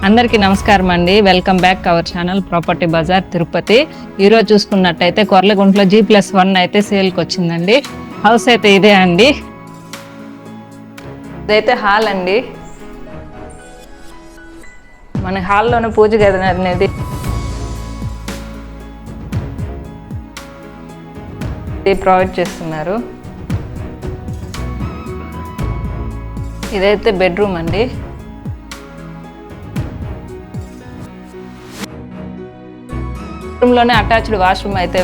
అందరికీ నమస్కారం అండి. Welcome back our channel Property Bazaar Tirupati. ఈరోజు చూసుకున్నట్టయితే కొర్లగుంటలో G+1 అయితే సేల్కి వచ్చిందండి. హౌస్ అయితే ఇదే అండి. ఇదైతే హాల్ అండి. మన హాల్లోనే పూజ గది అనేది ప్రొవైడ్ చేస్తున్నారు. ఇదైతే బెడ్రూమ్ అండి. లోనే అటాచ్డ్ వాష్రూమ్ అయితే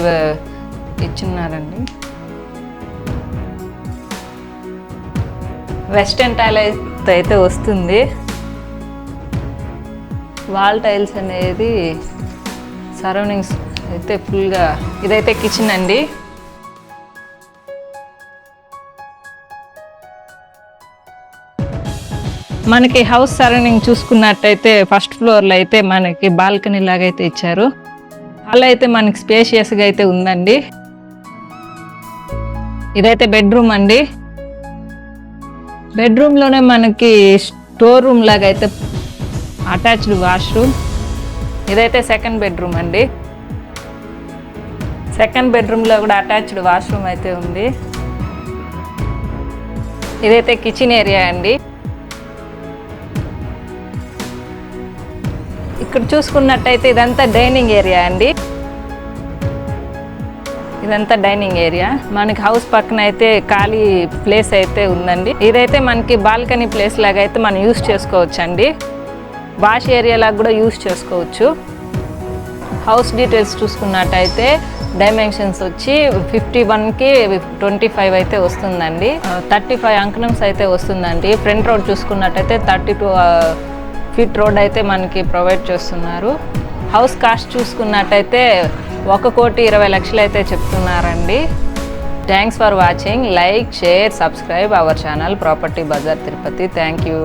ఇచ్చున్నారండి. వెస్టర్న్ టైల్ అయితే వస్తుంది. వాల్ టైల్స్ అనేది సరౌండింగ్స్ అయితే ఫుల్గా. ఇదైతే కిచెన్ అండి. మనకి హౌస్ సరౌండింగ్ చూసుకున్నట్టయితే ఫస్ట్ ఫ్లోర్లో అయితే మనకి బాల్కనీ లాగైతే ఇచ్చారు. హాల్ అయితే మనకి స్పేషియస్గా అయితే ఉందండి. ఇదైతే బెడ్రూమ్ అండి. బెడ్రూమ్లోనే మనకి స్టోర్ రూమ్ లాగా అయితే అటాచ్డ్ వాష్రూమ్. ఇదైతే సెకండ్ బెడ్రూమ్ అండి. సెకండ్ బెడ్రూమ్లో కూడా అటాచ్డ్ వాష్రూమ్ అయితే ఉంది. ఇదైతే కిచెన్ ఏరియా అండి. ఇక్కడ చూసుకున్నట్టయితే ఇదంతా డైనింగ్ ఏరియా అండి. ఇదంతా డైనింగ్ ఏరియా. మనకి హౌస్ పక్కన అయితే ఖాళీ ప్లేస్ అయితే ఉందండి. ఇదైతే మనకి బాల్కనీ ప్లేస్ లాగా అయితే మనం యూస్ చేసుకోవచ్చు అండి. వాష్ ఏరియా లాగా కూడా యూస్ చేసుకోవచ్చు. హౌస్ డీటెయిల్స్ చూసుకున్నట్టయితే డైమెన్షన్స్ వచ్చి 51కి 25 అయితే వస్తుందండి. 35 అంకణమ్స్ అయితే వస్తుందండి. ఫ్రంట్ రోడ్ చూసుకున్నట్టయితే 32 ఫీట్ రోడ్ అయితే మనకి ప్రొవైడ్ చేస్తున్నారు. హౌస్ కాస్ట్ చూసుకున్నట్టయితే 1,20,00,000 అయితే చెప్తున్నారండి. Thanks for watching. Like, share, subscribe our channel Property Bazaar Tirupati. Thank you.